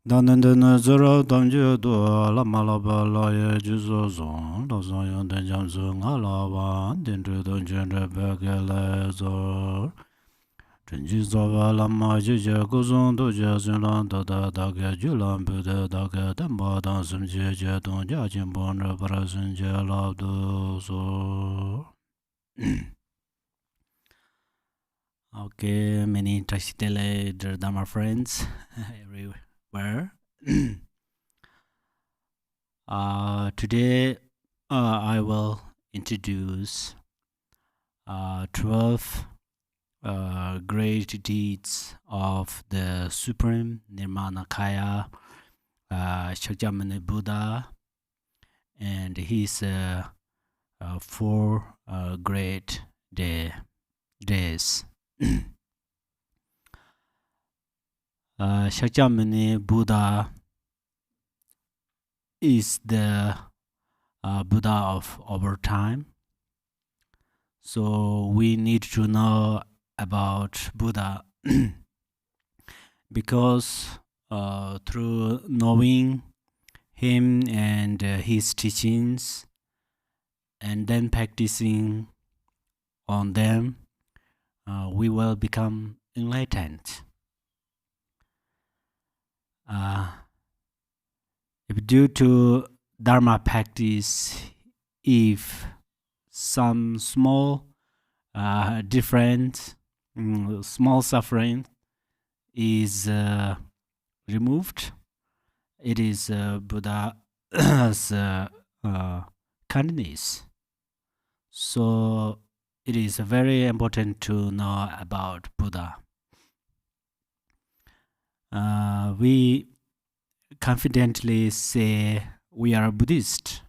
Danandana zara damje do la malaba la ye juzo zon lo zon yon den jam zo nga la wan den zhe don jen re be ge le zo chen ji zo va la ma ji je gu zon do je zin lan da da da ge ju lan bu de da ge den ba dan sim je je don ja jin bon re pra zin je la do zo. Okay, many Tashitele Dharma friends everywhere. Today I will introduce 12 great deeds of the Supreme Nirmanakaya Shakyamuni Buddha and his 4 great days. Shakyamuni Buddha is the Buddha of our time. So we need to know about Buddha because through knowing him and his teachings and then practicing on them, we will become enlightened. If due to Dharma practice, if some small different small suffering is removed, it is Buddha's kindness. So it is very important to know about Buddha. We confidently say we are a Buddhist,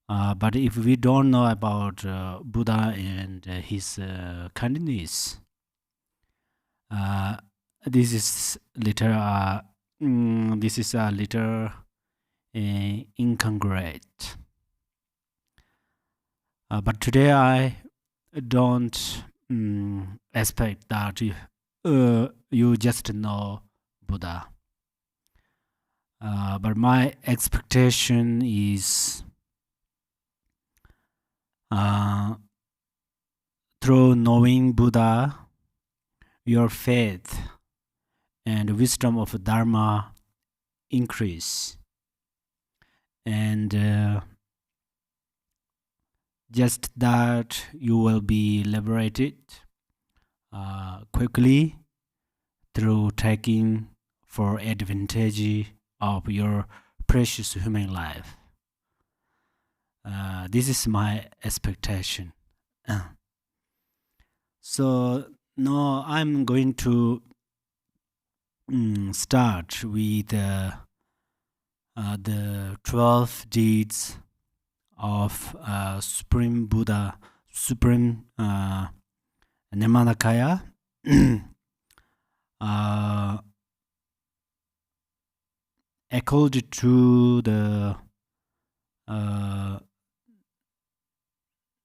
but if we don't know about Buddha and his kindness, this is a little incongruent. But today I don't expect that you just know Buddha. But my expectation is through knowing Buddha, your faith and wisdom of Dharma increase. And just that you will be liberated quickly through taking for advantage of your precious human life. This is my expectation. So now I'm going to start with the 12 deeds of Supreme Buddha, Supreme Nirmanakaya. Echoed to the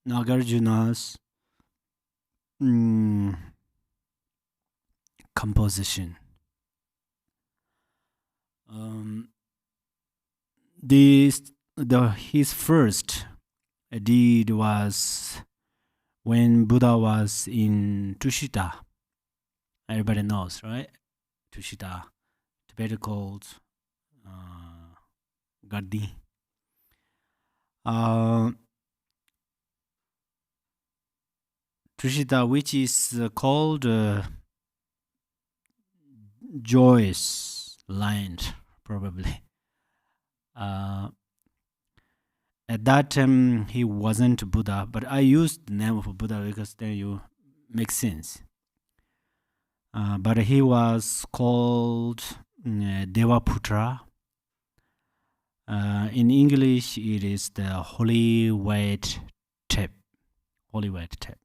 Nagarjuna's composition. His first deed was when Buddha was in Tushita. Everybody knows, right? Tushita, Tibetan called Gaddi. Tushita, which is called joyous land, probably. At that time, he wasn't Buddha, but I used the name of Buddha because then you make sense. But he was called Devaputra. In English, it is the holy white tap. Holy white tap.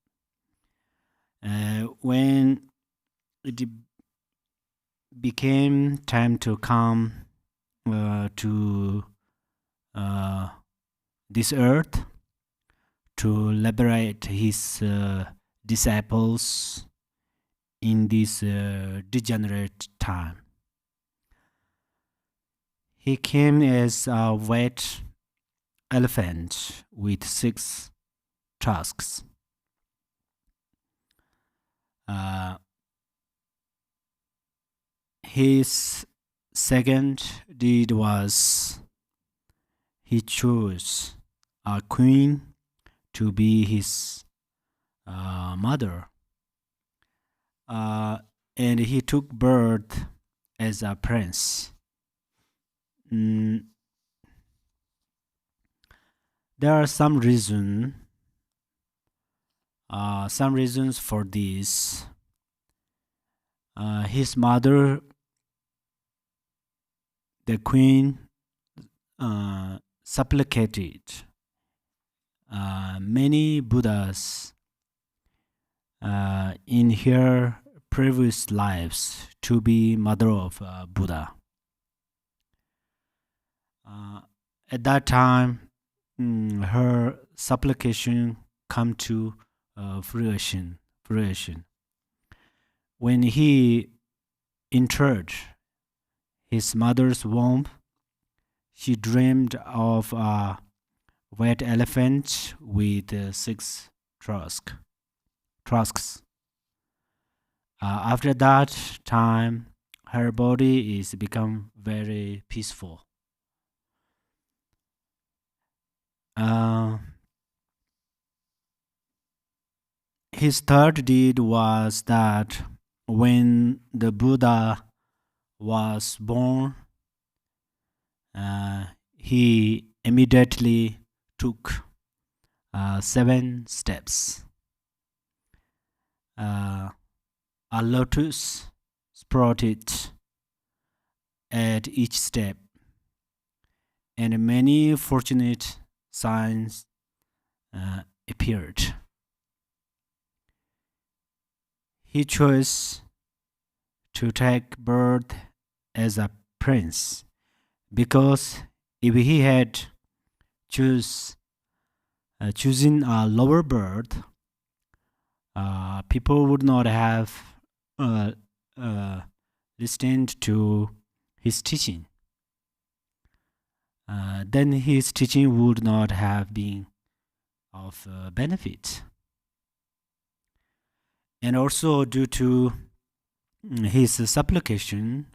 When it became time to come to this earth to liberate his disciples in this degenerate time, he came as a white elephant with 6 tusks. His second deed was he chose a queen to be his mother, and he took birth as a prince. There are some reasons for this. His mother, the queen, supplicated many Buddhas in her previous lives to be mother of Buddha. At that time, her supplication come to fruition. When he entered his mother's womb, she dreamed of a white elephant with 6 tusks. After that time, her body is become very peaceful. His third deed was that when the Buddha was born, he immediately took 7 steps. A lotus sprouted at each step, and many fortunate signs appeared. He chose to take birth as a prince because if he had chosen a lower birth, people would not have listened to his teaching. Then his teaching would not have been of benefit. And also due to his supplication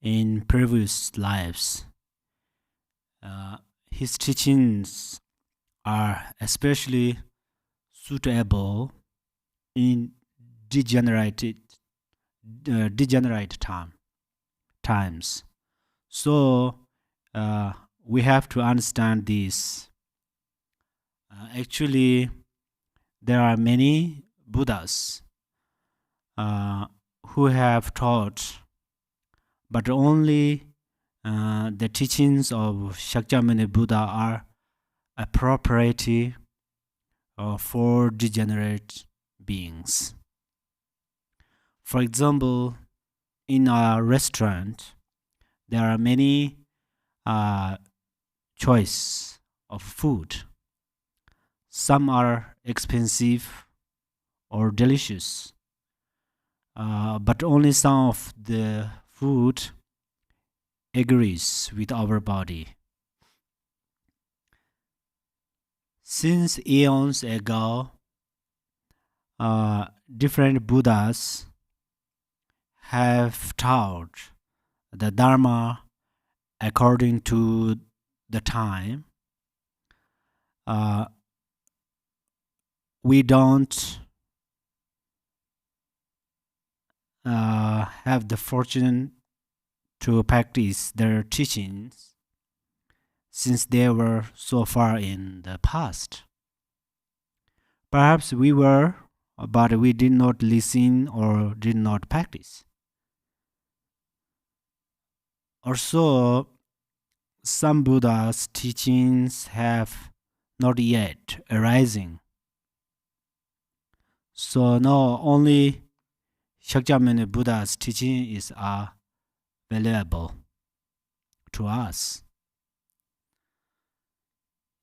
in previous lives, his teachings are especially suitable in degenerate times. So we have to understand this. Actually, there are many Buddhas who have taught, but only the teachings of Shakyamuni Buddha are appropriate for degenerate beings. For example, in a restaurant, there are many choice of food. Some are expensive or delicious, but only some of the food agrees with our body. Since eons ago, different Buddhas have taught the Dharma according to the time. We don't have the fortune to practice their teachings since they were so far in the past. Perhaps we were, but we did not listen or did not practice. Also, some Buddha's teachings have not yet arisen. So not only Shakyamuni Buddha's teaching is valuable to us.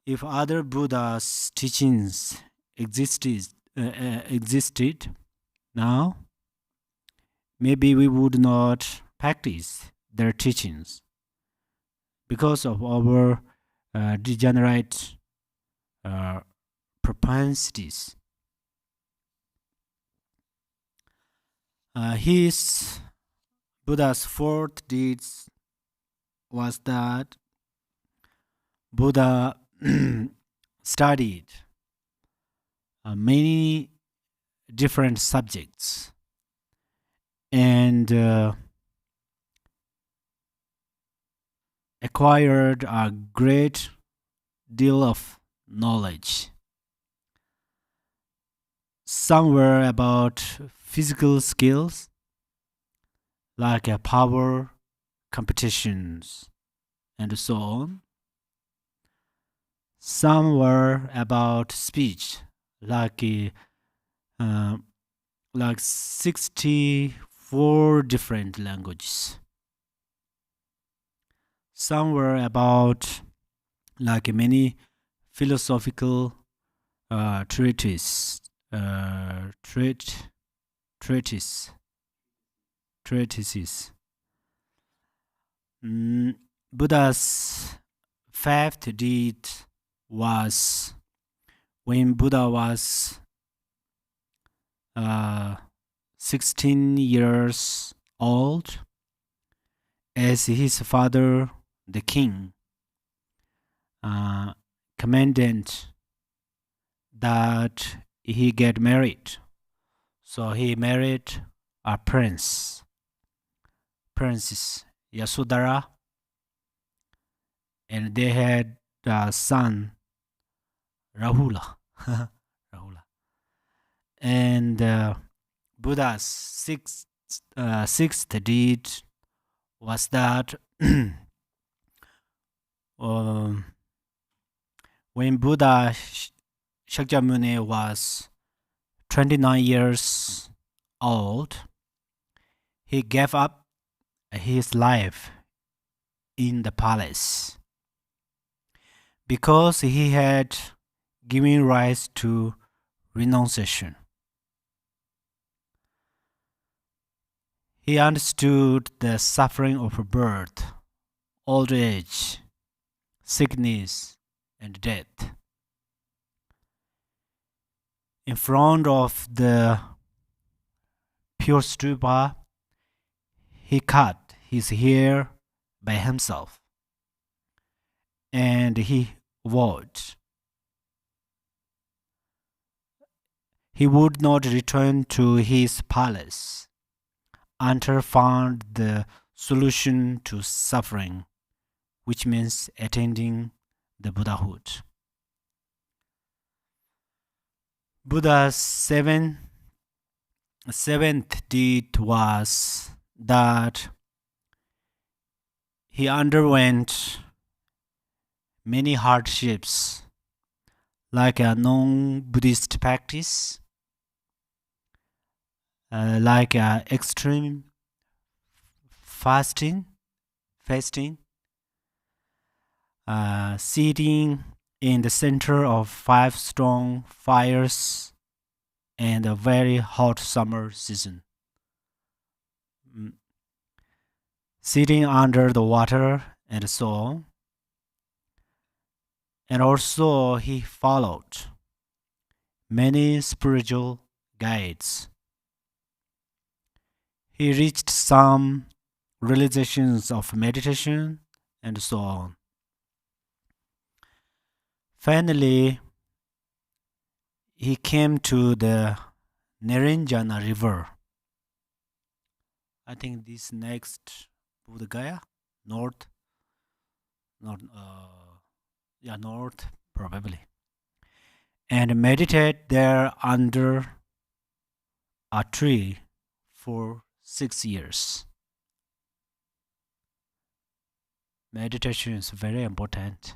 If other Buddha's teachings existed now, maybe we would not practice their teachings because of our degenerate propensities. His Buddha's fourth deeds was that Buddha studied many different subjects and acquired a great deal of knowledge. Some were about physical skills like power competitions and so on. Some were about speech like 64 different languages. Some were about like many philosophical treatises. Buddha's fifth deed was when Buddha was 16 years old, as his father, the king, commanded that he get married. So he married a princess Yasodhara, and they had a son Rahula. Rahula. And Buddha's sixth deed was that when Buddha Shakyamuni was 29 years old, he gave up his life in the palace because he had given rise to renunciation. He understood the suffering of birth, old age, sickness, and death. In front of the pure stupa, he cut his hair by himself, and he vowed he would not return to his palace until found the solution to suffering, which means attaining the Buddhahood. Buddha's seventh deed was that he underwent many hardships like a non-Buddhist practice, like extreme fasting, sitting in the center of 5 strong fires and a very hot summer season, sitting under the water and so on. And also he followed many spiritual guides. He reached some realizations of meditation and so on. Finally, he came to the Nirmanakaya river. I think this next Buddha Gaya, north, probably, and meditate there under a tree for 6 years. Meditation is very important.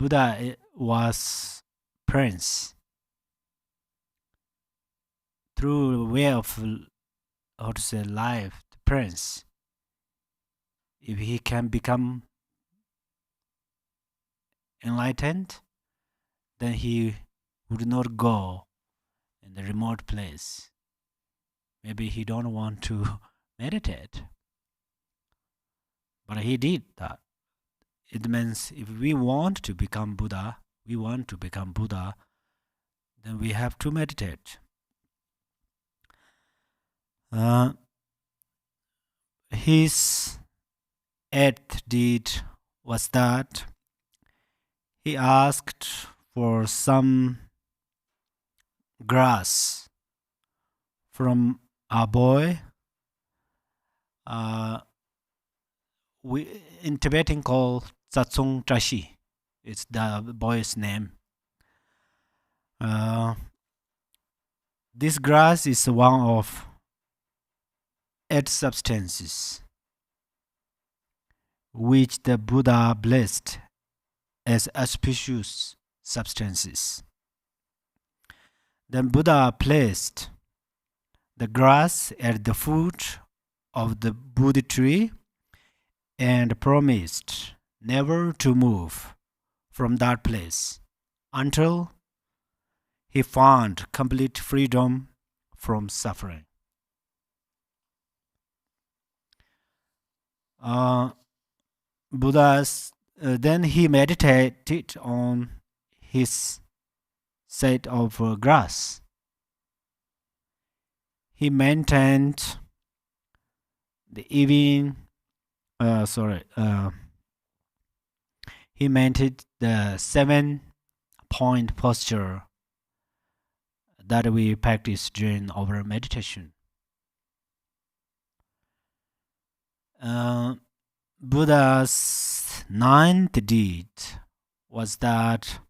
Buddha was prince through way of how to say life. The prince, if he can become enlightened, then he would not go in the remote place. Maybe he don't want to meditate, but he did that. It means if we want to become Buddha, then we have to meditate. His eighth deed was that he asked for some grass from a boy. We in Tibetan call Tsatsung Trashi. It's the boy's name. This grass is one of 8 substances which the Buddha blessed as auspicious substances. Then Buddha placed the grass at the foot of the Bodhi tree and promised never to move from that place until he found complete freedom from suffering. Then he meditated on his set of grass. He maintained the evening. He maintained the 7-point posture that we practice during our meditation. Buddha's 9th deed was that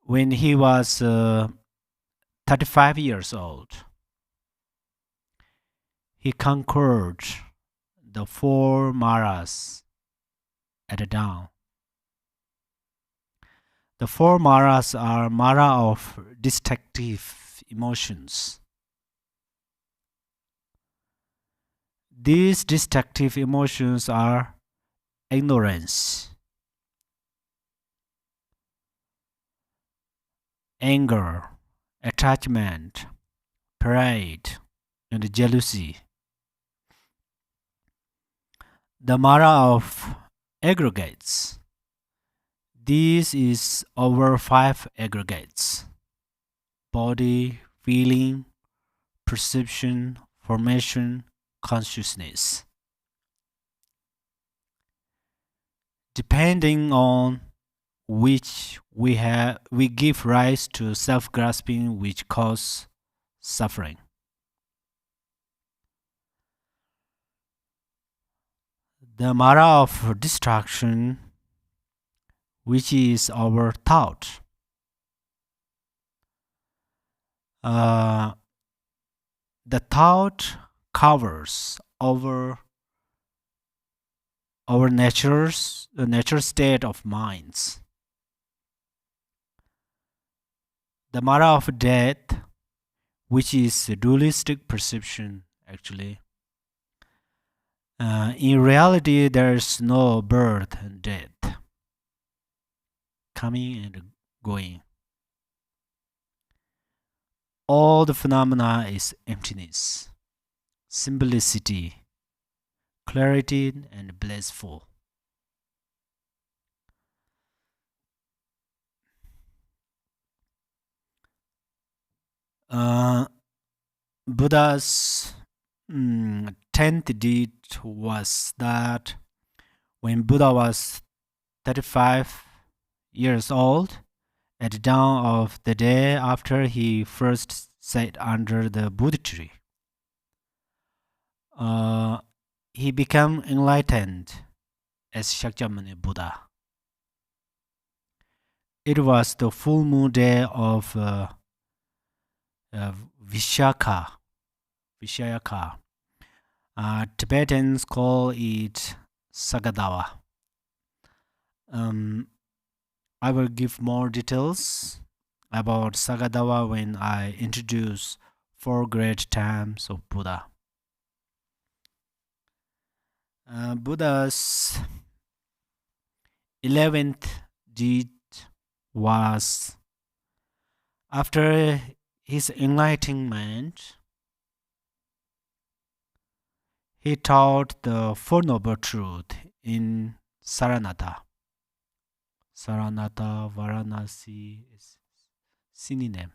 when he was 35 years old, he conquered the 4 maras at dawn. The 4 maras are mara of destructive emotions. These destructive emotions are ignorance, anger, attachment, pride, and jealousy. The mara of aggregates. This is over 5 aggregates: body, feeling, perception, formation, consciousness. Depending on which we give rise to self-grasping, which cause suffering. The mara of distraction, which is our thought. The thought covers our natural state of minds. The mara of death, which is a dualistic perception, actually. In reality, there's no birth and death, coming and going. All the phenomena is emptiness, simplicity, clarity, and blissful. Buddha's 10th deed was that when Buddha was 35 years old, at the dawn of the day after he first sat under the Bodhi tree, he became enlightened as Shakyamuni Buddha. It was the full moon day of Vishaka. Tibetans call it Sagadawa. I will give more details about Sagadawa when I introduce 4 great times of Buddha. Buddha's 11th deed was after his enlightenment. He taught the Four Noble Truths in Saranata. Saranata, Varanasi is synonym.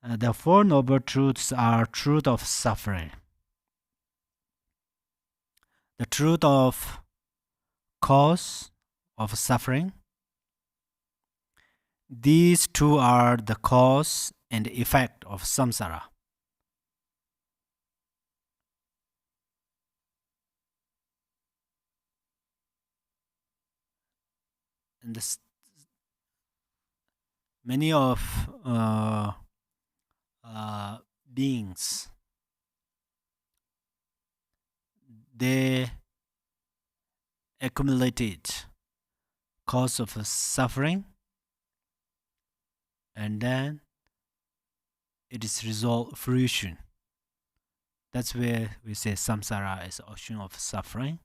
The Four Noble Truths are truth of suffering, the truth of cause of suffering. These two are the cause and effect of samsara. And many of beings, they accumulated cause of suffering, and then it is resolved fruition. That's where we say samsara is ocean of suffering.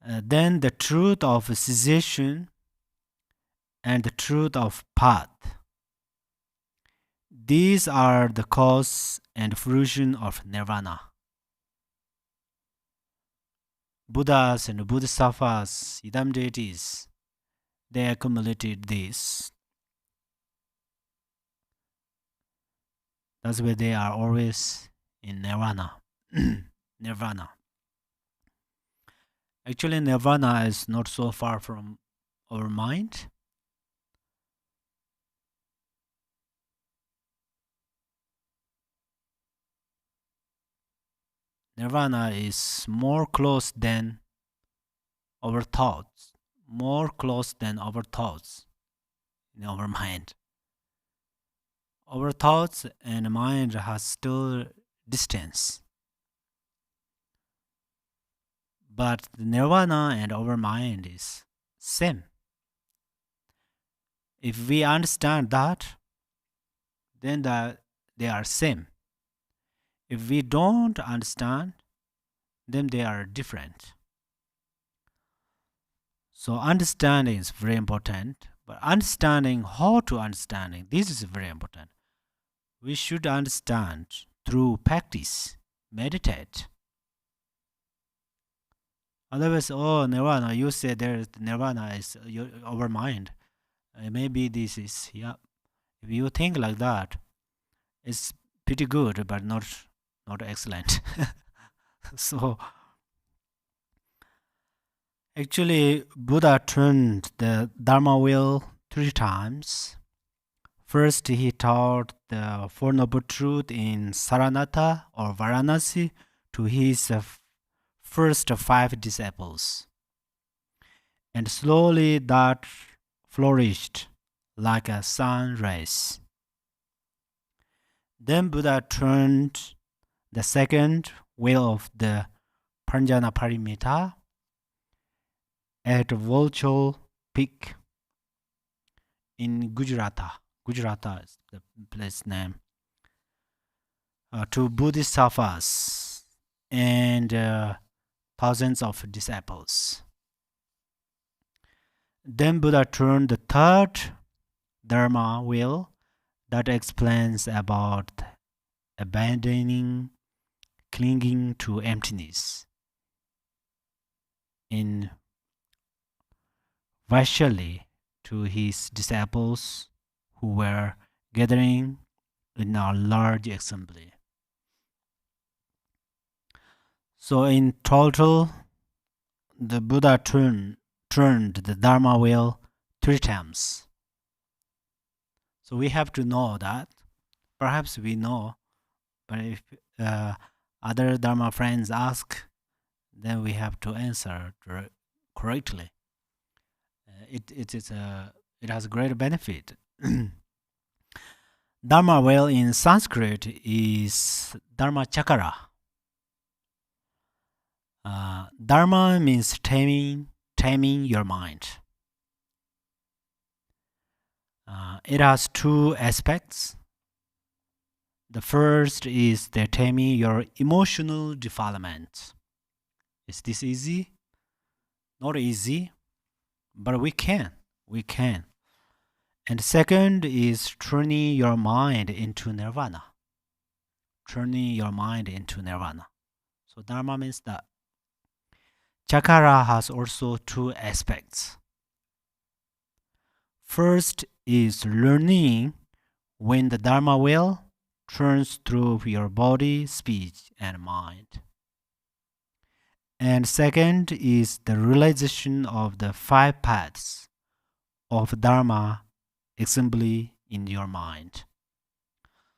Then the truth of cessation and the truth of path. These are the cause and fruition of nirvana. Buddhas and Bodhisattvas, Idam deities, they accumulated this. That's why they are always in nirvana. Nirvana. Actually, nirvana is not so far from our mind. Nirvana is more close than our thoughts, more close than our thoughts in our mind. Our thoughts and mind has still distance. But the nirvana and our mind is same. If we understand that, then they are same. If we don't understand, then they are different. So understanding is very important, but understanding how to understanding, this is very important. We should understand through practice, meditate. Otherwise, oh, nirvana, you said there nirvana is our mind. Maybe this is, yeah. If you think like that, it's pretty good, but not excellent. So, actually, Buddha turned the Dharma wheel 3 times. First, he taught the Four Noble Truths in Saranata or Varanasi to his first 5 disciples. And slowly that flourished like a sun rays. Then Buddha turned the second wheel of the Pranjana Parimita at Volchol Peak in Gujarat. Gujarat is the place name. To Bodhisattvas and thousands of disciples. Then Buddha turned the third Dharma wheel that explains about abandoning, clinging to emptiness in Vaishali to his disciples who were gathering in a large assembly. So in total, the Buddha turned the Dharma wheel 3 times. So we have to know that. Perhaps we know, but if other Dharma friends ask, then we have to answer correctly. It has great benefit. Dharma wheel in Sanskrit is Dharma Chakra. Dharma means taming your mind. It has two aspects. The first is the taming your emotional defilement. Is this easy? Not easy, but we can. We can. And second is turning your mind into nirvana. Turning your mind into nirvana. So dharma means that. Chakra has also two aspects. First is learning when the dharma wheel turns through your body, speech, and mind. And second is the realization of the 5 paths of dharma assembly in your mind.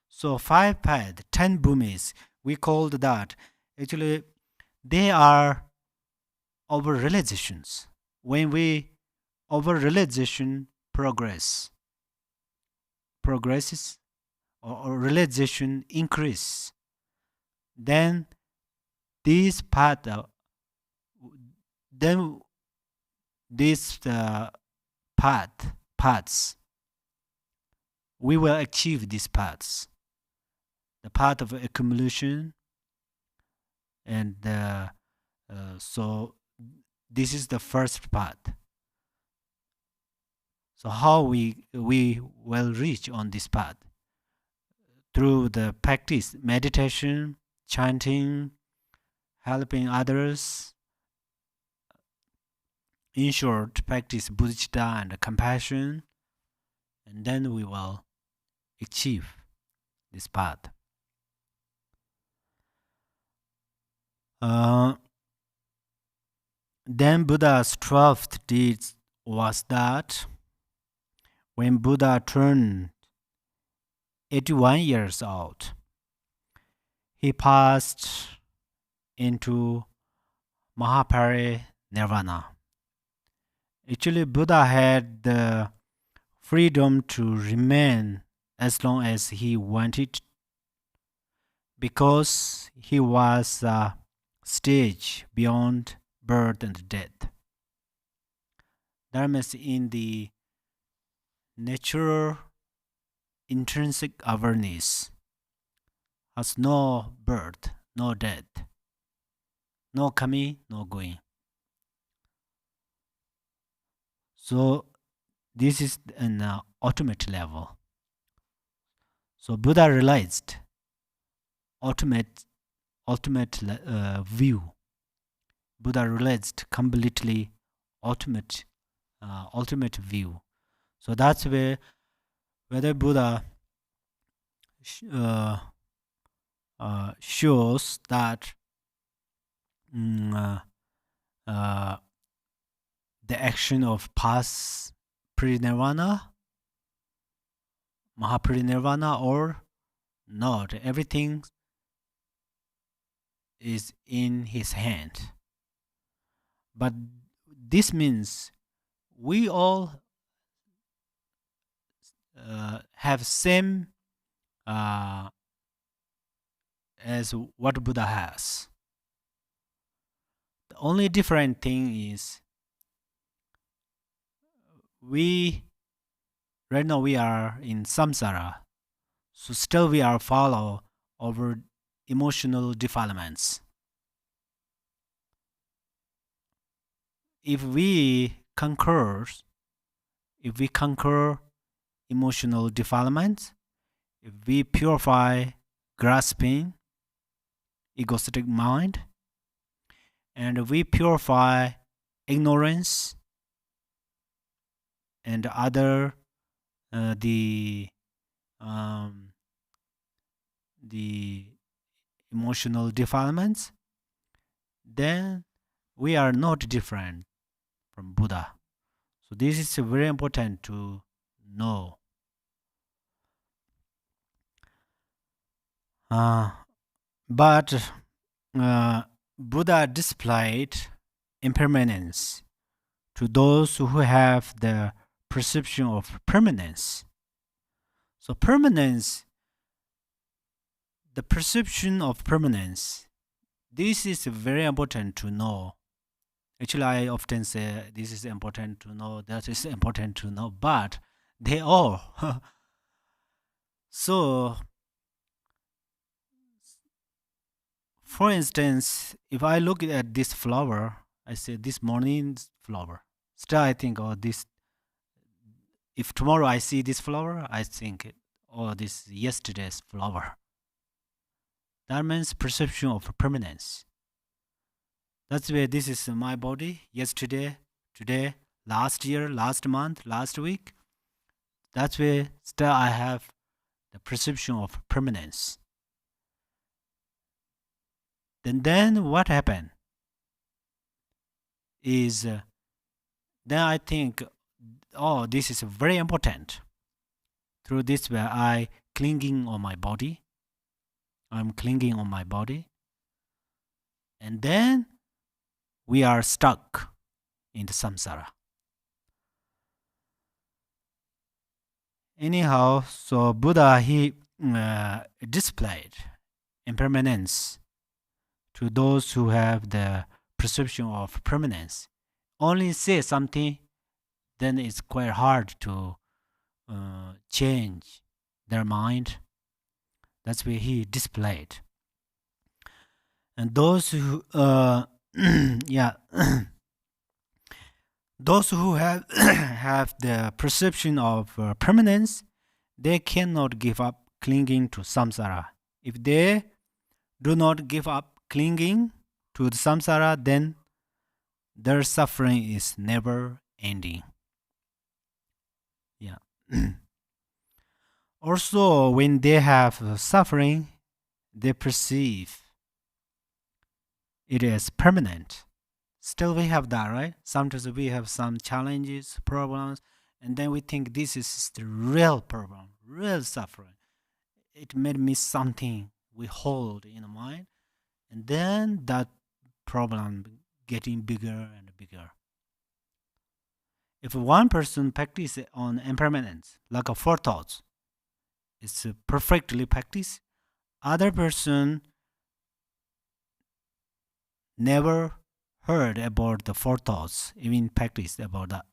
So 5 paths, 10 bhumis, we called that. Actually, they are our realizations. When our realization progresses or realization increase, then these paths we will achieve these paths. The path of accumulation, and so this is the first path. So how we will reach on this path? Through the practice, meditation, chanting, helping others. In short, practice bodhicitta and compassion, and then we will achieve this path. Then Buddha's 12th deed was that when Buddha turned 81 years old, he passed into Mahaparinirvana. Actually, Buddha had the freedom to remain as long as he wanted, because he was a stage beyond birth and death. That means in the natural intrinsic awareness has no birth, no death, no coming, no going. So this is an ultimate level. So Buddha realized ultimate view. Buddha realized completely ultimate view. So that's where whether Buddha shows that the action of past parinirvana, Mahaparinirvana, or not. Everything is in his hand. But this means we all have same as what Buddha has. The only different thing is right now we are in samsara, so still we are follow over emotional defilements. If we conquer emotional defilements, if we purify grasping, egoistic mind, and we purify ignorance and other the emotional defilements, then we are not different from Buddha. So this is very important to know. But Buddha displayed impermanence to those who have the perception of permanence. So permanence, the perception of permanence, This is very important to know. Actually, I often say this is important to know, that is important to know, but they all. So, for instance, if I look at this flower, I say this morning's flower. Still, I think, oh, this. If tomorrow I see this flower, I think, oh, this yesterday's flower. That means perception of permanence. That's where this is my body, yesterday, today, last year, last month, last week. That's where still I have the perception of permanence. Then what happened is then I think, oh, this is very important. Through this way, I'm clinging on my body, and then we are stuck in the samsara. Anyhow, so Buddha, he displayed impermanence to those who have the perception of permanence. Only say something, then it's quite hard to change their mind. That's where he displayed. And those who, yeah, those who have have the perception of permanence, they cannot give up clinging to samsara. If they do not give up clinging to the samsara, then their suffering is never ending. Yeah. Also, when they have suffering, they perceive it as permanent. Still, we have that, right? Sometimes we have some challenges, problems, and then we think this is the real problem, real suffering. It made me something we hold in the mind, and then that problem getting bigger and bigger. If one person practices on impermanence, like a four thoughts, it's perfectly practiced. Other person never heard about the four thoughts, even practiced about that,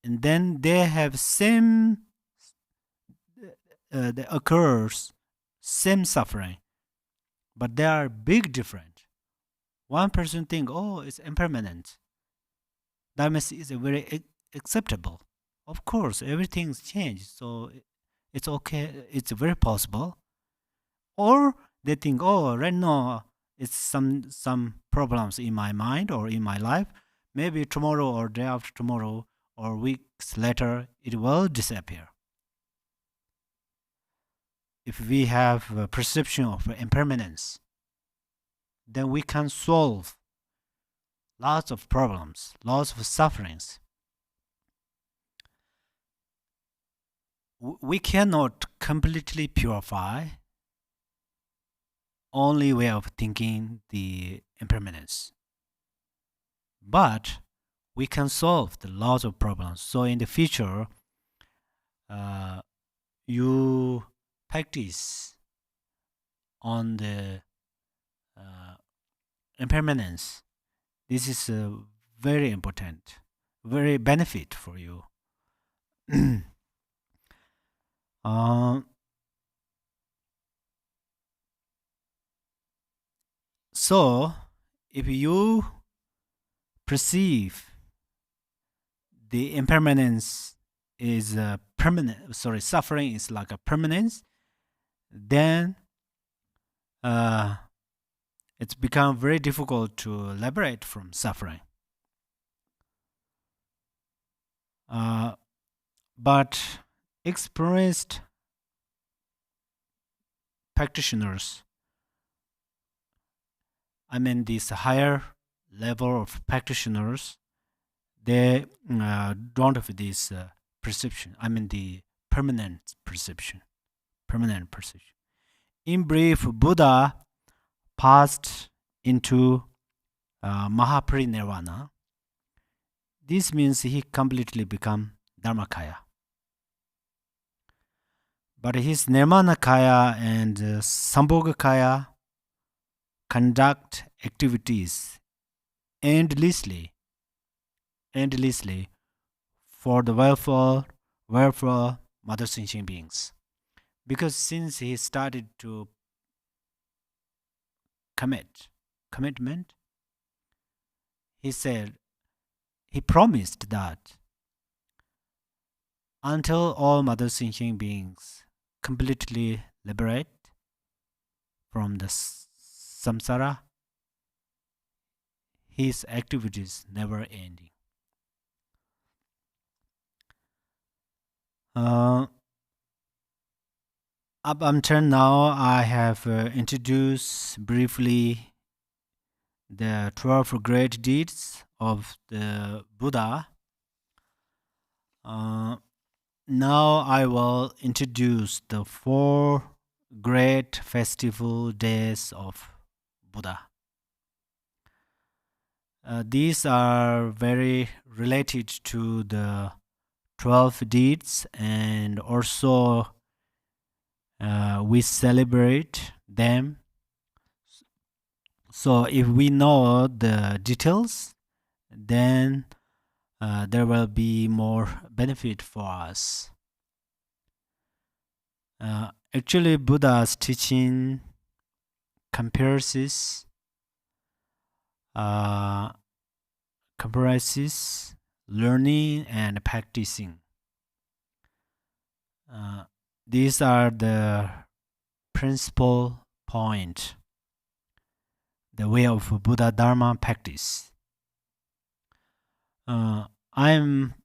and then they have same that occurs same suffering, but they are big different. One person think, oh, it's impermanent. That means it's very acceptable. Of course, everything's changed, so it's okay. It's very possible. Or they think, oh, right now it's some problems in my mind or in my life. Maybe tomorrow or day after tomorrow or weeks later, it will disappear. If we have a perception of impermanence, then we can solve lots of problems, lots of sufferings. We cannot completely purify only way of thinking the impermanence, but we can solve the lots of problems. So in the future, you practice on the impermanence. This is very important, very benefit for you. So if you perceive the impermanence is permanent, suffering is like a permanence, then it's become very difficult to liberate from suffering. But experienced practitioners, I mean these higher level of practitioners, they don't have this perception. I mean the permanent perception. In brief, Buddha passed into Mahaparinirvana. This means he completely become Dharmakaya. But his Nirmanakaya and Sambhogakaya conduct activities endlessly for the welfare mother sentient beings. Because since he started to commitment, he promised that until all mother sentient beings completely liberate from the samsara, his activities never ending. Up until now, I have introduced briefly the 12 great deeds of the Buddha. Now I will introduce the 4 great festival days of Buddha. These are very related to the 12 deeds, and also we celebrate them. So if we know the details, then there will be more benefit for us. Actually, Buddha's teaching comprises learning and practicing. These are the principal point, the way of Buddha Dharma practice. I'm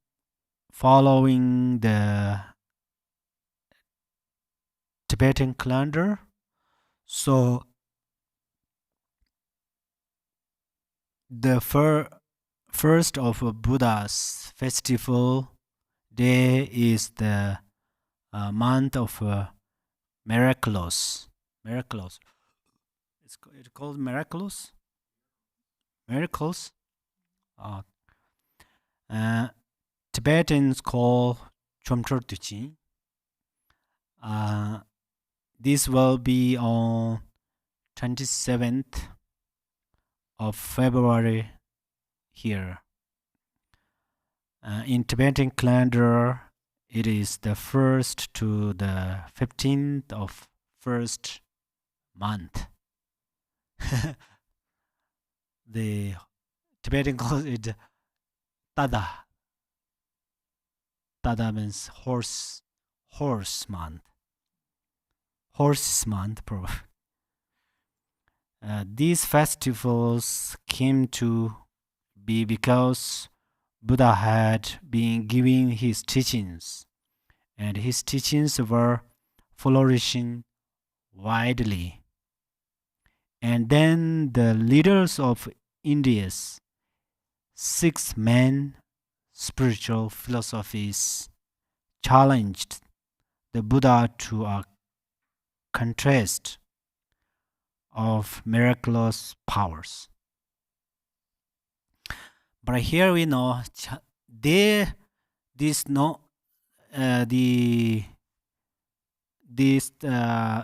following the Tibetan calendar, so the first of Buddha's festival day is the month of Miraculous. It's called Miraculous. Miracles. Tibetans call Chomchor Tuchi. This will be on 27th of February here. In Tibetan calendar, it is the 1st to the 15th of first month. The Tibetan calls it Tada. Tada means horse month. Horse month, probably. These festivals came to be because Buddha had been giving his teachings, and his teachings were flourishing widely. And then the leaders of India's 6 main spiritual philosophies challenged the Buddha to a contrast of miraculous powers. But here we know these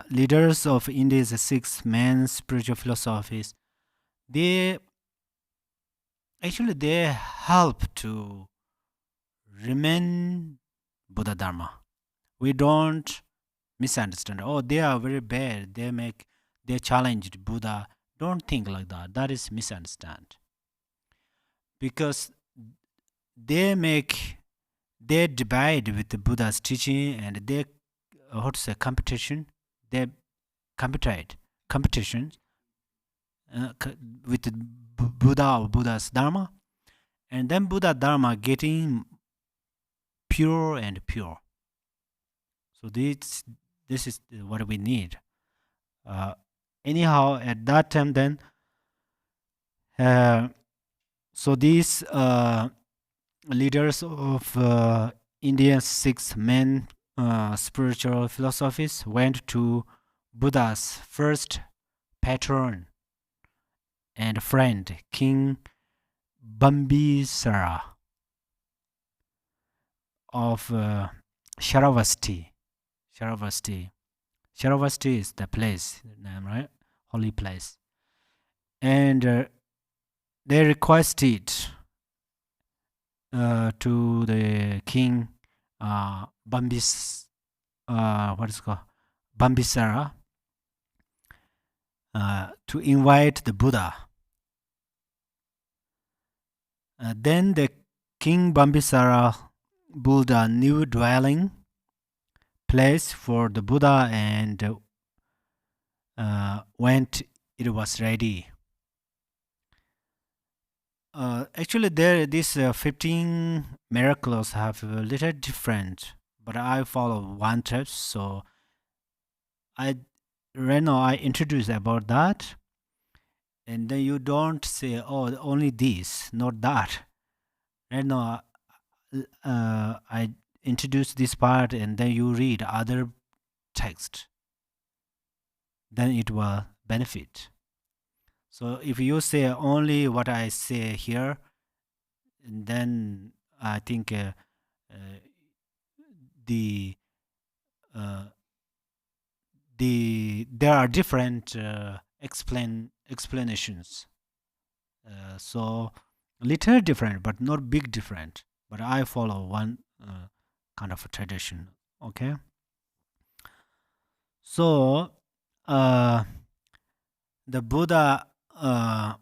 leaders of India's 6 main spiritual philosophies, they help to remain Buddha Dharma. We don't misunderstand. Oh, they are very bad. They challenged Buddha. Don't think like that. That is misunderstand. Because they divide with the Buddha's teaching, and they competition. They competition with the Buddha or Buddha's Dharma, and then Buddha Dharma getting pure and pure. So this is what we need. Anyhow, at that time, then so these leaders of India's 6 main spiritual philosophies went to Buddha's first patron and friend, King Bambisara of Sharavasti. Sharavasti is the place, right? Holy place. and they requested to the king what is it called, Bambisara, to invite the Buddha. Then the king Bambisara built a new dwelling place for the Buddha, and when it was ready. Actually, these 15 miracles have a little different, but I follow one tips, so right now I introduce about that, and then you don't say, oh, only this, not that. Right now, I introduce this part, and then you read other text. Then it will benefit. So if you say only what I say here, then I think the uh, there are different explanations. So little different, but not big different. But I follow one kind of a tradition. Okay. So uh, the Buddha uh,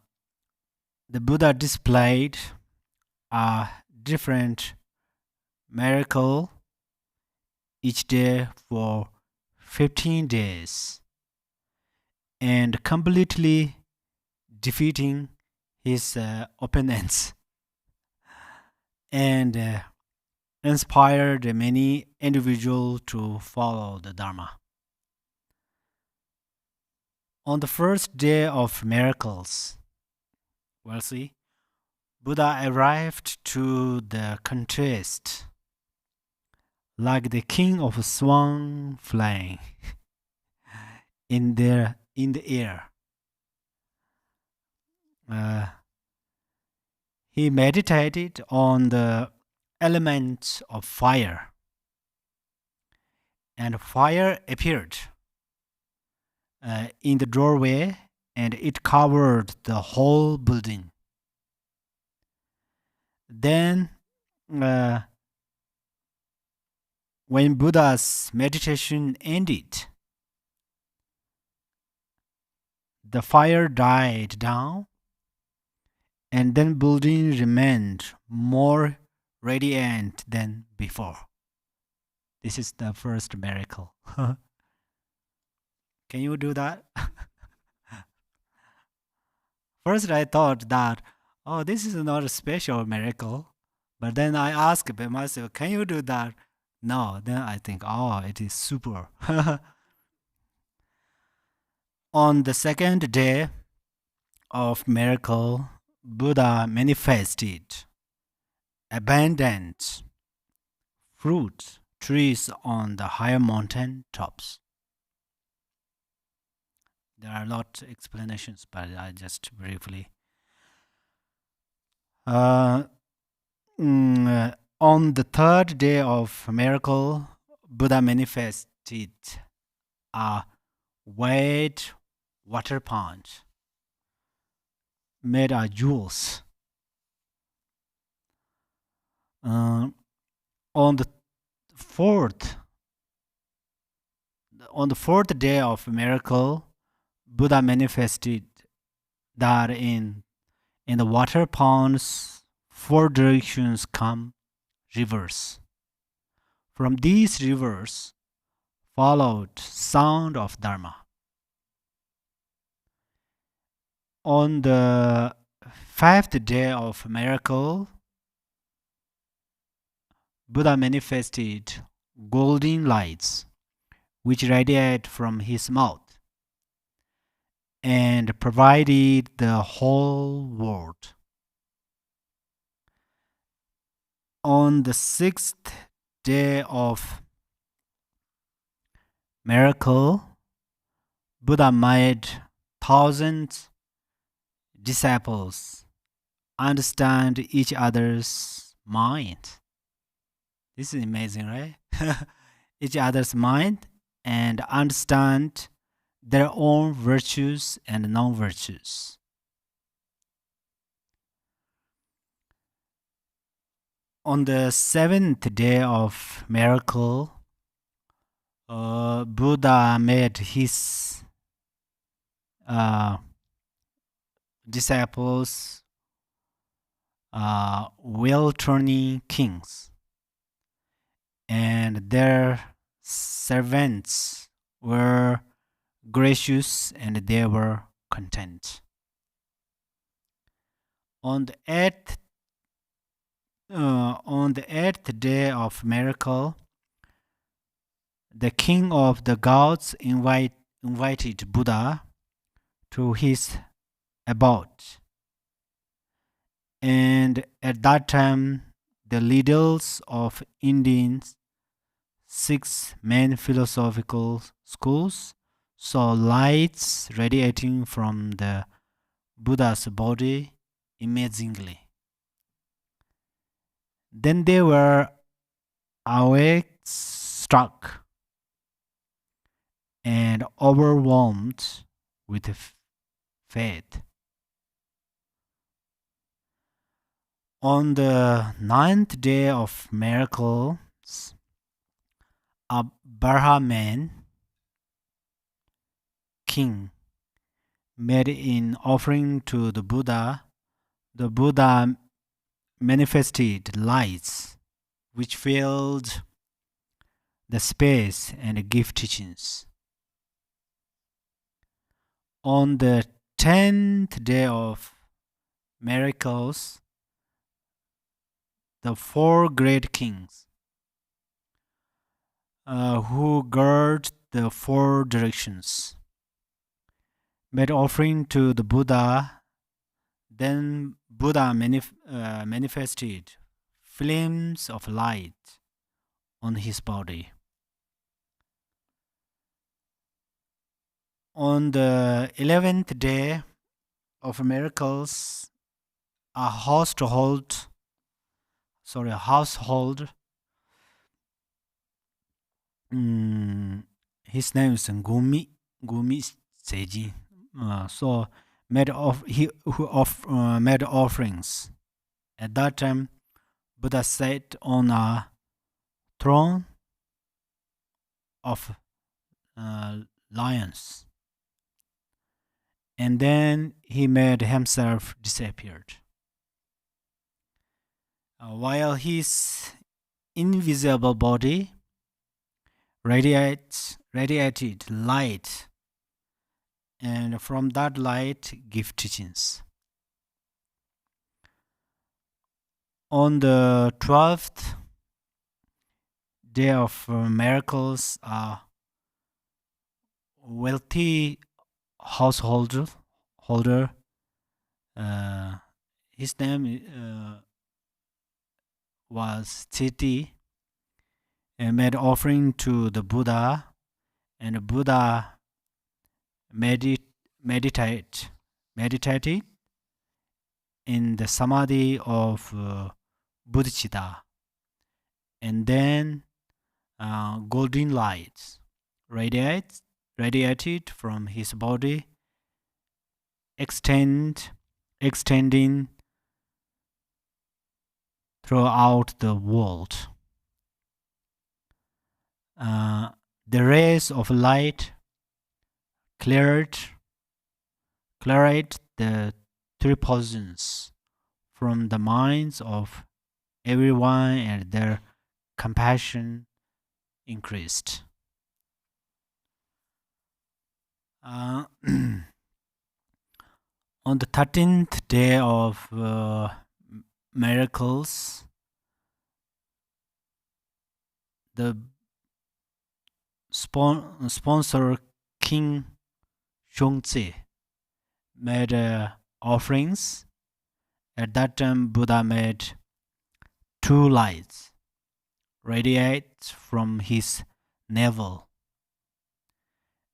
displayed a different miracle each day for 15 days, and completely defeating his opponents, and inspired many individuals to follow the Dharma. On the first day of miracles, we'll see, Buddha arrived to the contest like the king of swan flying in the air. He meditated on the elements of fire, and fire appeared in the doorway, and it covered the whole building. Then, when Buddha's meditation ended, the fire died down, and then building remained more radiant than before. This is the first miracle. Can you do that? First, I thought that, oh, this is not a special miracle. But then I asked myself, can you do that? No. Then I think, oh, it is super. On the second day of miracle, Buddha manifested abundant fruit trees on the higher mountain tops. There are a lot of explanations, but I just briefly. On the third day of miracle, Buddha manifested a wide water pond made of jewels. On the fourth day of miracle, Buddha manifested that in the water ponds, 4 directions come rivers. From these rivers followed sound of Dharma. On the 5th day of miracle, Buddha manifested golden lights which radiate from his mouth and provided the whole world. On the 6th day of miracle, Buddha made thousands disciples understand each other's mind. This is amazing, right? Each other's mind and understand their own virtues and non-virtues. On the seventh day of miracle, Buddha made his disciples well-turning kings, and their servants were gracious and they were content. On the eighth day of miracle, the king of the gods invited Buddha to his abode. And at that time, the leaders of Indians' 6 main philosophical schools saw lights radiating from the Buddha's body amazingly. Then they were awake, struck, and overwhelmed with faith. On the ninth day of miracles, a Brahman king made an offering to the Buddha. The Buddha manifested lights which filled the space and gave teachings. On the 10th day of miracles, the 4 great kings who guard the 4 directions made offering to the Buddha. Then Buddha manifested flames of light on his body. On the 11th day of miracles, a household, his name is Gumi Seiji. So made offerings. At that time, Buddha sat on a throne of lions, and then he made himself disappeared. While his invisible body radiated light, and from that light give teachings. On the 12th day of miracles, a wealthy householder, his name was Chiti, and made offering to the Buddha, and Buddha meditated in the samadhi of bodhicitta, and then golden lights radiated from his body, extending throughout the world. The rays of light cleared the 3 poisons from the minds of everyone, and their compassion increased. On the 13th day of miracles, the sponsor King Shungzi made offerings. At that time, Buddha made 2 lights radiate from his navel,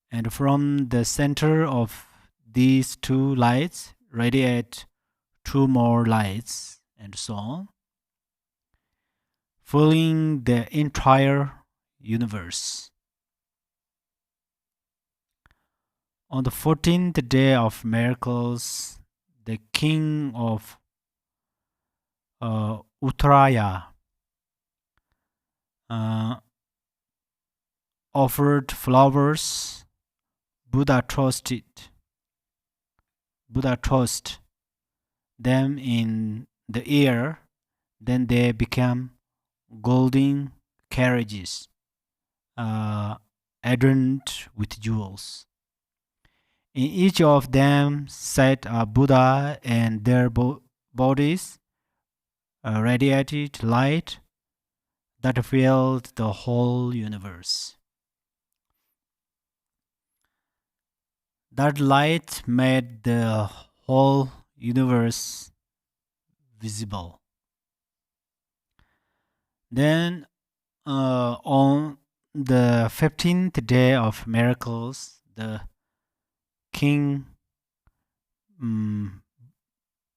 and from the center of these 2 lights radiate 2 more lights, and so on, filling the entire universe. On the 14th day of miracles, the king of Uttaraya offered flowers. Buddha toasted. Buddha toast them in the air. Then they became golden carriages, adorned with jewels. In each of them sat a Buddha, and their bodies radiated light that filled the whole universe. That light made the whole universe visible. Then, on the 15th day of miracles, the king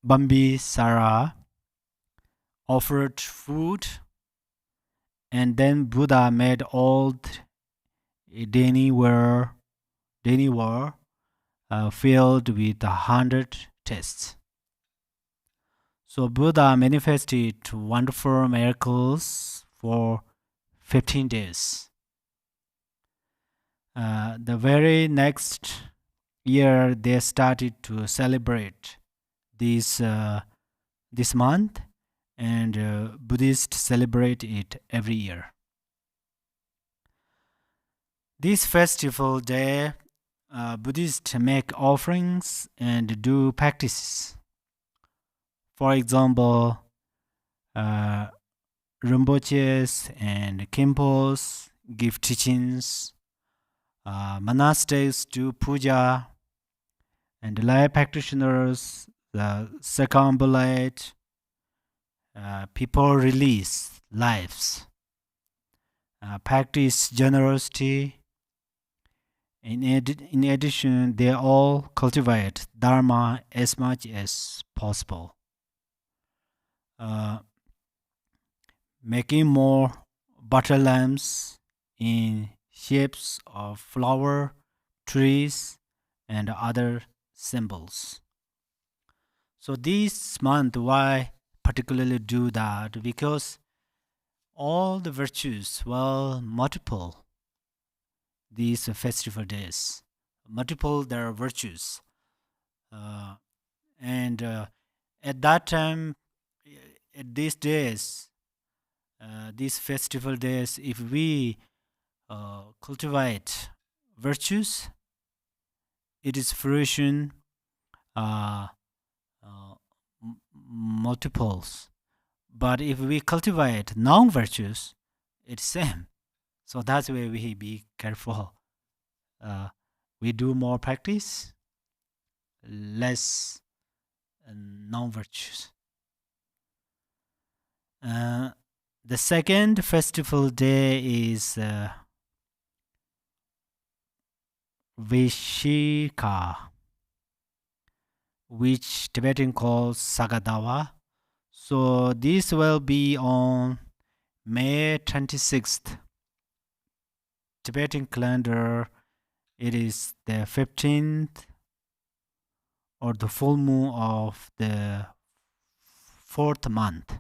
Bambisara offered food, and then Buddha made old Deniware filled with 100 tests. So Buddha manifested wonderful miracles for 15 days. The very next year, they started to celebrate this month, and Buddhists celebrate it every year. This festival day, Buddhists make offerings and do practices. For example, Rinpoches and Khenpos give teachings, monastics do puja, and lay practitioners circumambulate, people release lives, practice generosity. In addition, they all cultivate Dharma as much as possible, making more butter lamps in shapes of flower, trees, and other symbols. So this month, why particularly do that? Because all the virtues will multiple these festival days, multiple their virtues, and at that time, at these days, these festival days, if we cultivate virtues, it is fruition multiples. But if we cultivate non-virtues, it's same. So that's why we be careful. We do more practice, less non-virtues. The second festival day is Vishika, which Tibetan calls Sagadawa. So this will be on May 26th. Tibetan calendar, it is the 15th or the full moon of the fourth month.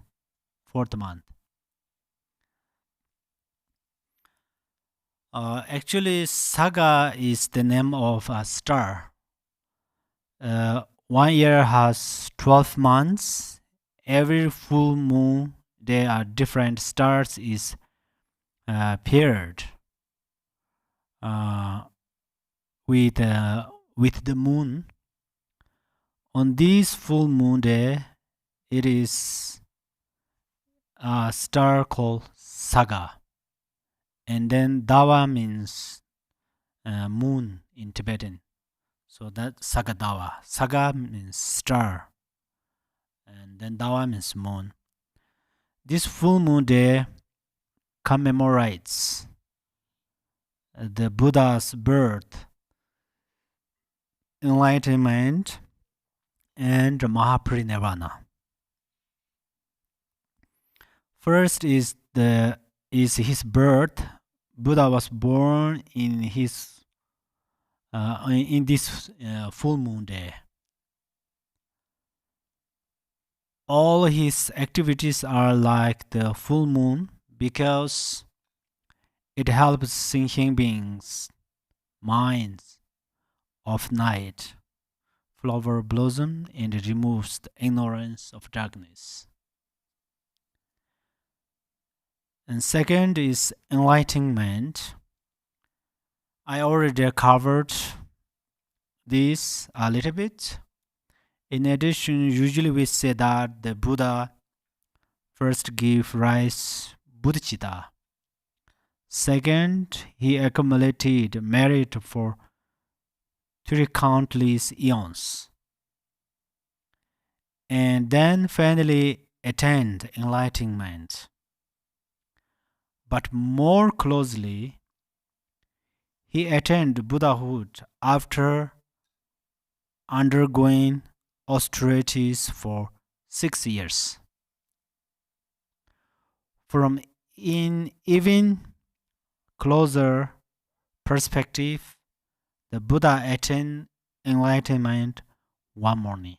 Actually, Saga is the name of a star. 1 year has 12 months. Every full moon, there are different stars is paired with the moon. On this full moon day, it is a star called Saga, and then Dawa means moon in Tibetan. So that Sagadawa. Saga means star, and then Dawa means moon. This full moon day commemorates the Buddha's birth, enlightenment, and Mahaparinirvana. First is his birth. Buddha was born in this full moon day. All his activities are like the full moon because It helps thinking beings' minds of night flower blossom and removes the ignorance of darkness. And second is enlightenment. I already covered this a little bit. In addition, usually we say that the Buddha first gave rise bodhicitta. Second, he accumulated merit for three countless eons. And then finally attained enlightenment. But more closely, he attained Buddhahood after undergoing austerities for 6 years. From an even closer perspective, the Buddha attained enlightenment one morning.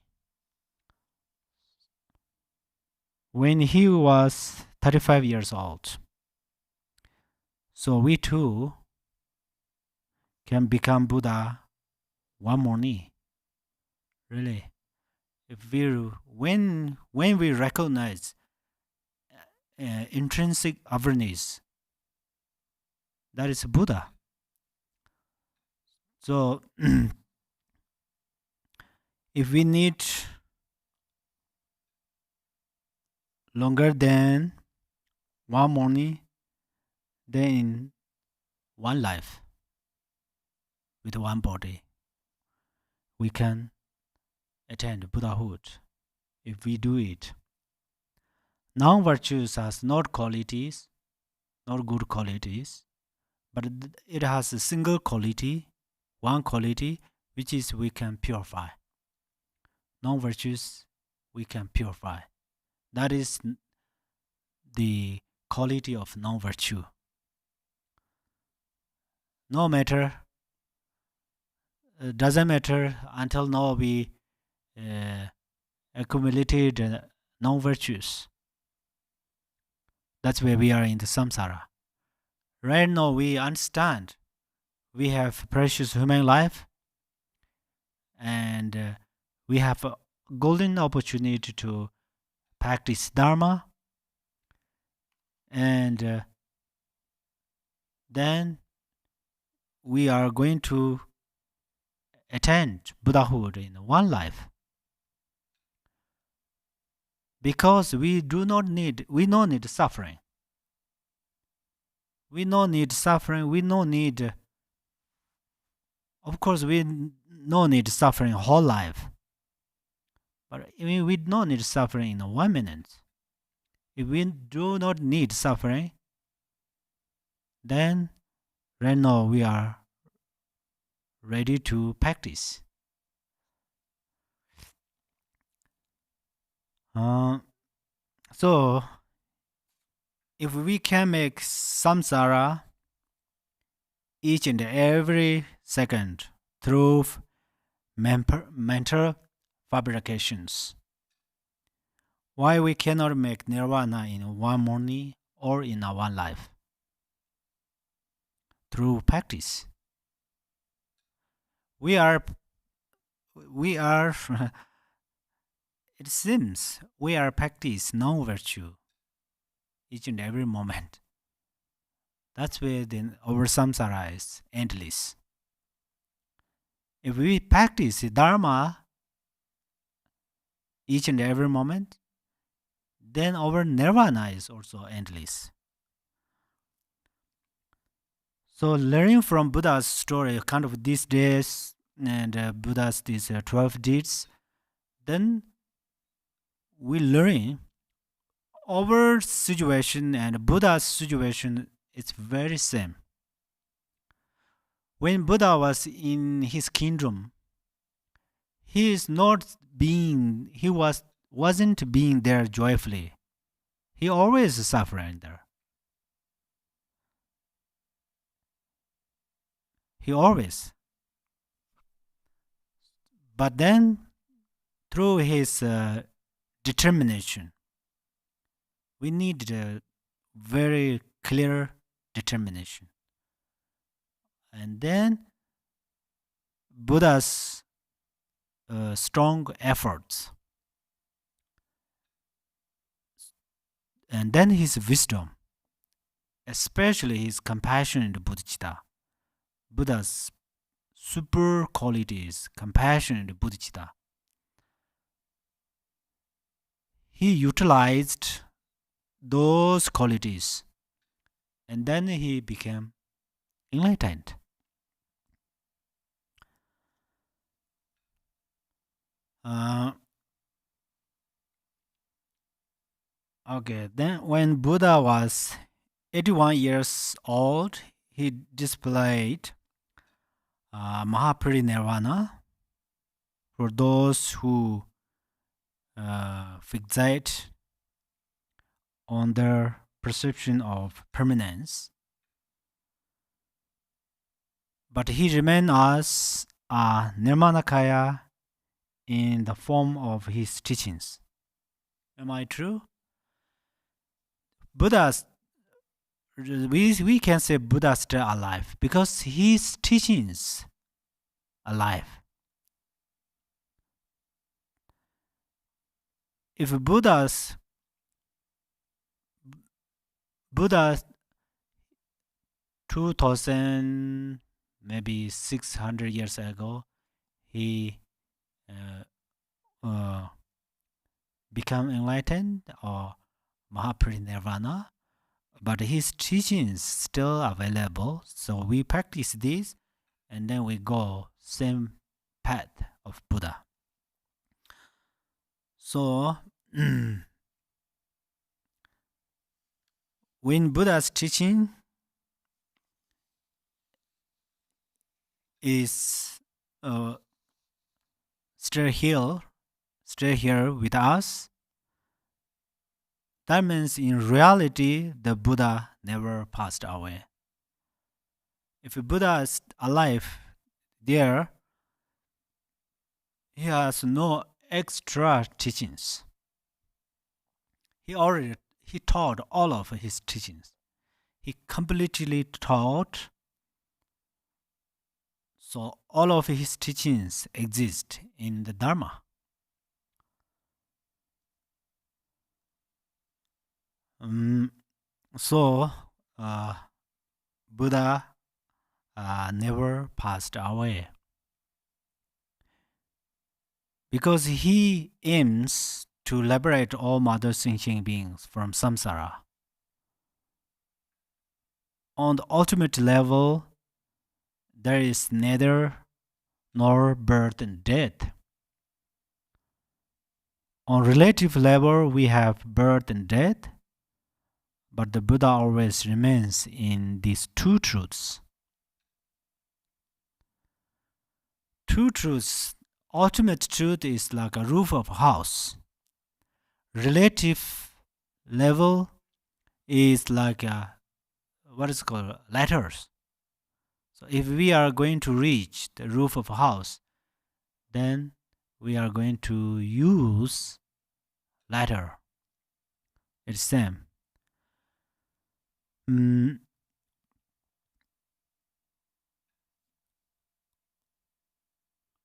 When he was 35 years old. So we too can become Buddha one morning. Really. When we recognize intrinsic awareness, that is Buddha. So if we need longer than one morning, then in one life with one body, we can attain Buddhahood if we do it. Non-virtues has not qualities, not good qualities, but it has a single quality, one quality, which is we can purify. Non-virtues we can purify. That is the quality of non-virtue. No matter, doesn't matter until now we accumulated non-virtues. That's where we are in the samsara. Right now we understand we have precious human life and we have a golden opportunity to practice Dharma, and then we are going to attain Buddhahood in one life. Because we don't need suffering. We don't need suffering. We don't need, of course, we don't need suffering whole life. But we don't need suffering in 1 minute. If we do not need suffering, then right now we are ready to practice. So, if we can make samsara each and every second through mental fabrications, why we cannot make nirvana in one morning or in a one life? Through practice. We are it seems we are practice non-virtue each and every moment. That's where then our samsara is endless. If we practice Dharma each and every moment, then our nirvana is also endless. So learning from Buddha's story, kind of these days, and Buddha's these 12 deeds, then we learn our situation and Buddha's situation is very same. When Buddha was in his kingdom, he wasn't being there joyfully. He always suffering there. He always. But then, through his determination, we need a very clear determination. And then Buddha's strong efforts, and then his wisdom, especially his compassion and bodhicitta. Buddha's super qualities, compassion and bodhicitta. He utilized those qualities, and then he became enlightened. Okay, then when Buddha was 81 years old, he displayed Mahaparinirvana for those who fixate on their perception of permanence. But he remained as a Nirmanakaya in the form of his teachings. Am I true? Buddha's, we can say Buddha still alive because his teachings alive. If Buddha 2000 maybe 600 years ago, he become enlightened or Mahaparinirvana, but his teachings still available. So we practice this, and then we go same path of Buddha. So when Buddha's teaching is still here with us, that means in reality the Buddha never passed away. If Buddha is alive there, he has no extra teachings. He taught all of his teachings. He completely taught. So all of his teachings exist in the Dharma. So Buddha never passed away because he aims to liberate all mother sentient beings from samsara. On the ultimate level, there is neither nor birth and death. On relative level, we have birth and death, but the Buddha always remains in these two truths. Two truths. Ultimate truth is like a roof of a house. Relative level is like what is called ladders. So if we are going to reach the roof of a house, then we are going to use ladder. It's same.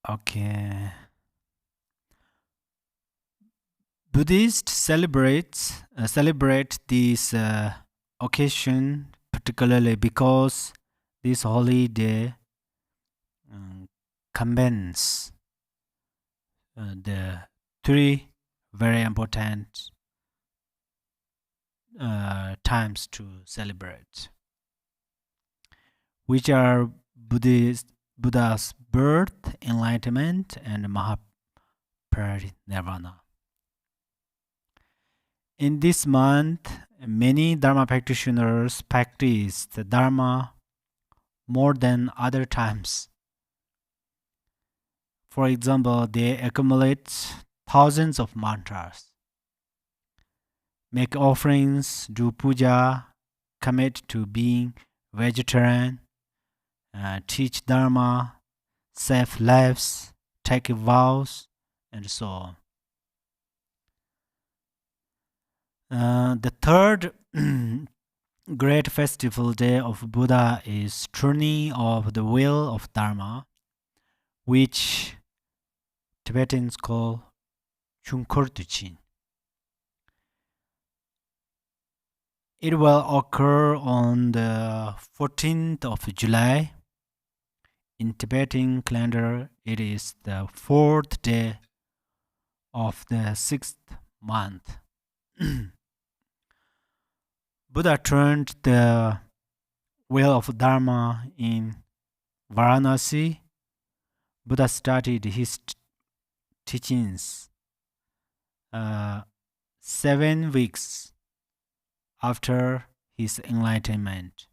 Okay. Buddhists celebrate this occasion particularly because this holiday combines the three very important times to celebrate, which are Buddha's birth, enlightenment, and Mahaparinirvana. In this month, many Dharma practitioners practice the Dharma more than other times. For example, they accumulate thousands of mantras, make offerings, do puja, commit to being vegetarian, teach Dharma, save lives, take vows, and so on. The third great festival day of Buddha is turning of the wheel of Dharma, which Tibetans call Khenpo Tenzin. It will occur on the 14th of July. In Tibetan calendar, it is the 4th day of the 6th month. Buddha turned the wheel of Dharma in Varanasi. Buddha started his teachings 7 weeks after his enlightenment.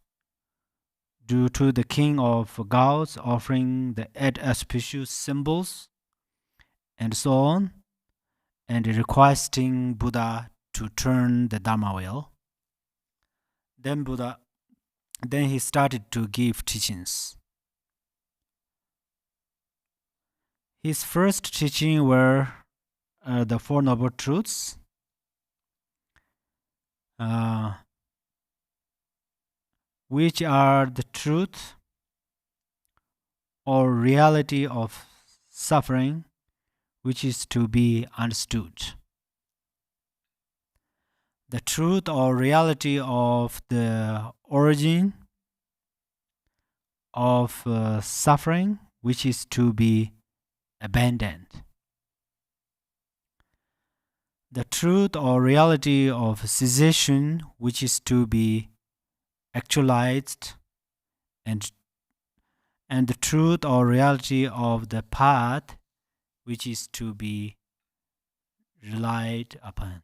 Due to the king of gods offering the 8 auspicious symbols and so on, and requesting Buddha to turn the Dharma wheel, then he started to give teachings. His first teaching were the Four Noble Truths, which are the truth or reality of suffering, which is to be understood. The truth or reality of the origin of suffering, which is to be abandoned. The truth or reality of cessation, which is to be actualized, and the truth or reality of the path, which is to be relied upon.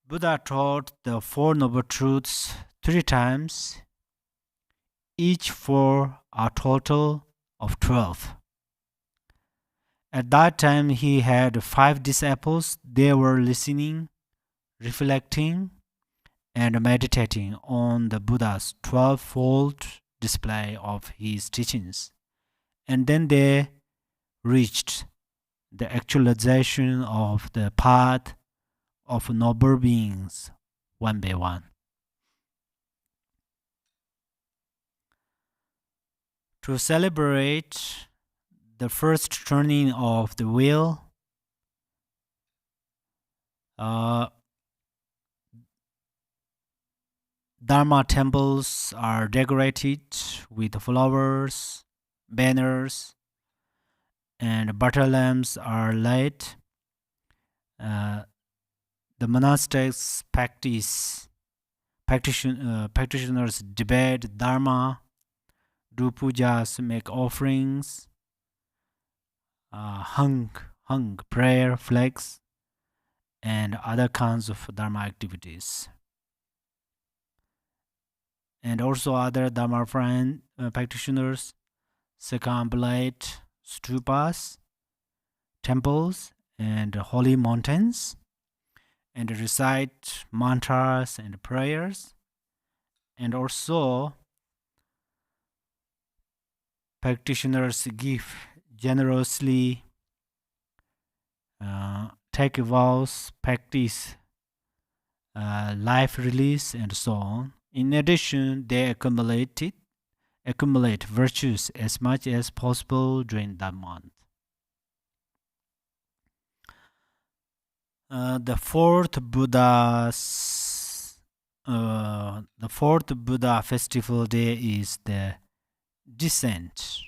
Buddha taught the Four Noble Truths 3 times, each for a total of 12. At that time, he had 5 disciples. They were listening, reflecting, and meditating on the Buddha's 12-fold display of his teachings. And then they reached the actualization of the path of noble beings one by one. To celebrate the first turning of the wheel, Dharma temples are decorated with flowers, banners, and butter lamps are lit. The monastics practitioners debate Dharma, do pujas, make offerings, hung prayer flags, and other kinds of Dharma activities. And also other Dharma practitioners circumambulate stupas, temples, and holy mountains, and recite mantras and prayers. And also practitioners give generously, take vows, practice life release, and so on. In addition, they accumulate virtues as much as possible during that month. The fourth Buddha festival day is the descent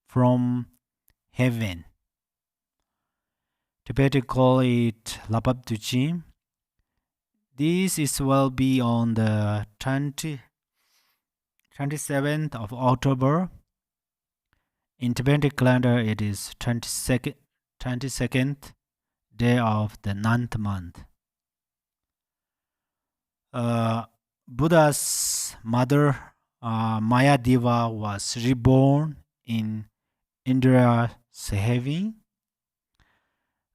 from heaven. Tibetans call it Lapab Tuchim. This will be on the 27th of October. In Tibetan calendar, it is 22nd day of the 9th month. Buddha's mother, Maya Deva, was reborn in Indira Sehevi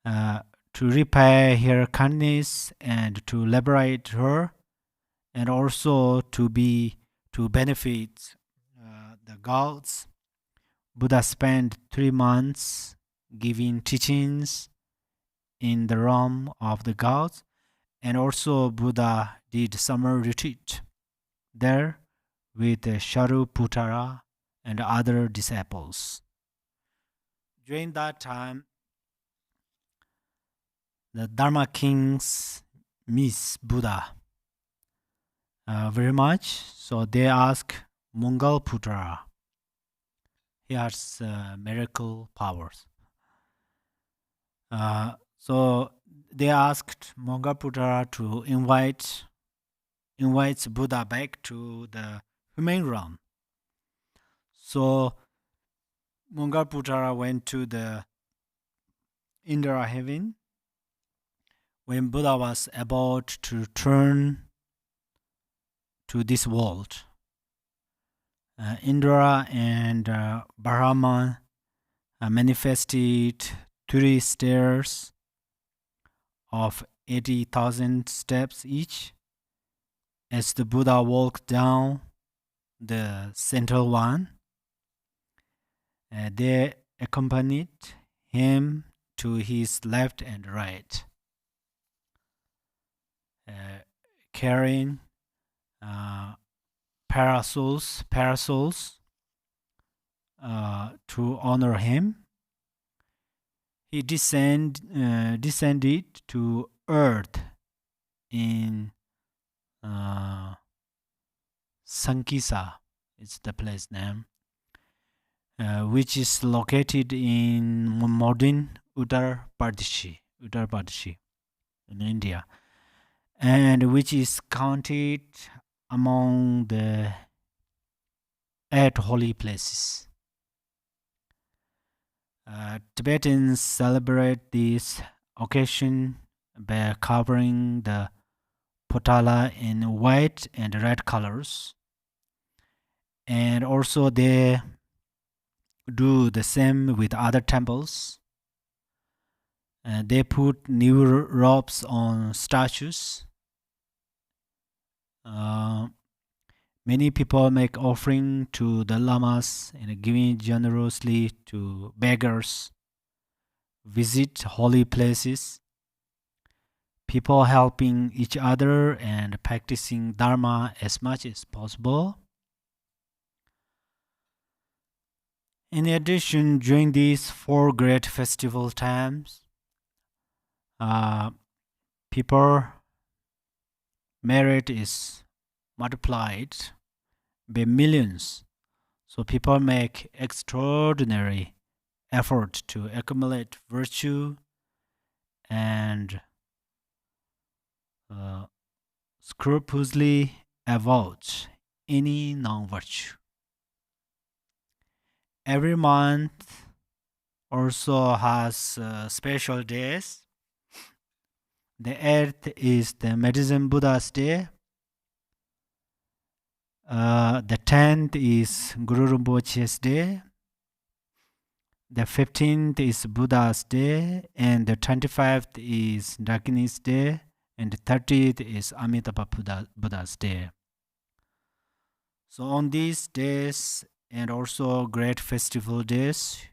to repay her kindness and to liberate her, and also to benefit the gods. Buddha spent 3 months giving teachings in the realm of the gods, And also Buddha did summer retreat there with Sharuputra and other disciples. During that time, the Dharma kings miss Buddha very much, so they ask Mangalputra. He has miracle powers. So they asked Mangalputra to invites Buddha back to the human realm. So Mangalputra went to the Indra heaven. When Buddha was about to turn to this world, Indra and Brahma manifested 3 stairs of 80,000 steps each. As the Buddha walked down the central one, they accompanied him to his left and right, carrying parasols to honor him. He descended to earth in Sankisa, it's the place name, which is located in modern Uttar Pradesh in India, and which is counted among the 8 holy places. Tibetans celebrate this occasion by covering the potala in white and red colors, and also they do the same with other temples. They put new robes on statues. Many people make offering to the lamas and giving generously to beggars. Visit holy places. People helping each other and practicing Dharma as much as possible. In addition, during these 4 great festival times, people merit is multiplied by millions. So people make extraordinary effort to accumulate virtue and scrupulously avoid any non-virtue. Every month also has special days. The 8th is the Medicine Buddha's Day. The 10th is Guru Rinpoche's Day. The 15th is Buddha's Day, and the 25th is Dakini's Day, and the 30th is Amitabha Buddha's Day. So on these days and also great festival days,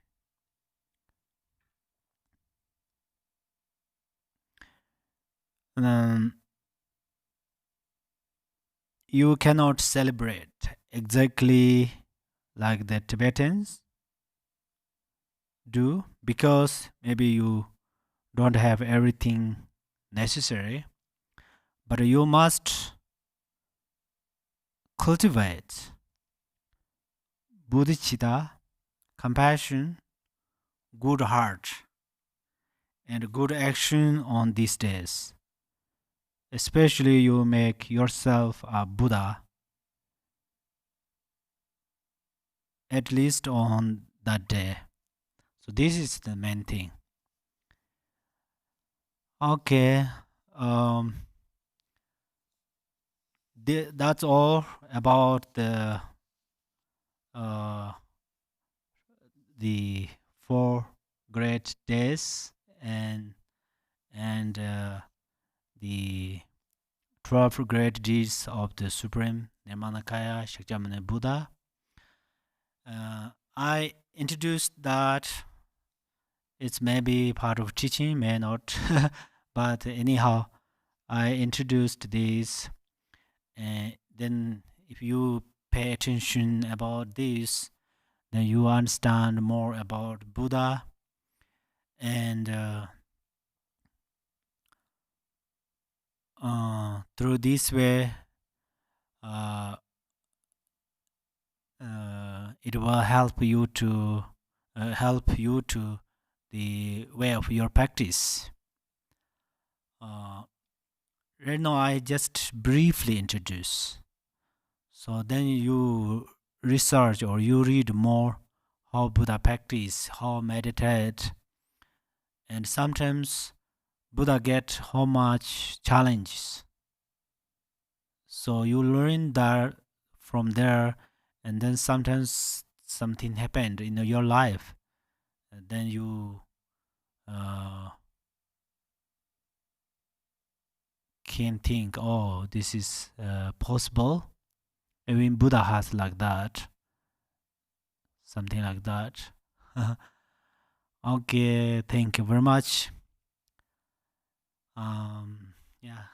you cannot celebrate exactly like the Tibetans do, because maybe you don't have everything necessary, but you must cultivate bodhicitta, compassion, good heart, and good action on these days. Especially you make yourself a Buddha, at least on that day. So this is the main thing. Okay, that's all about the 4 great days and the 12 great deeds of the Supreme Nirmanakaya Shakyamuni Buddha. I introduced that it's maybe part of teaching, may not, but anyhow, I introduced this, and then if you pay attention about this, then you understand more about Buddha, and through this way, uh, it will help you to the way of your practice. Uh, right now, I just briefly introduce. So then you research or you read more how Buddha practice, how meditate, and sometimes Buddha get how much challenges. So you learn that from there, and then sometimes something happened in your life, and then you uh, can think, oh, this is possible. Even Buddha has like that, something like that. Okay, thank you very much. Yeah.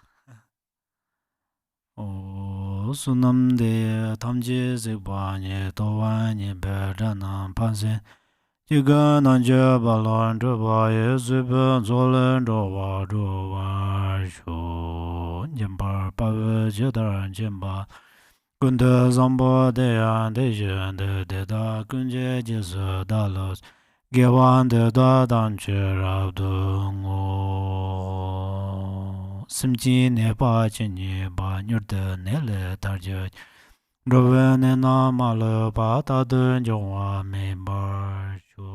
Oh, sunam de tamje zeba nye towa nye beda nam panse. Jiga nanje balan draba ye zeba zolen draba draba shu. Jembar pave jedar jemba. Kunde zambo de yan de jen de da kunje jesu dalos. Gewan de da dan che rab ngo. Simji ne pa chen ye ba nyur de ne le tar je. Robe ne na ma le pa ta de jong wa me bar shu.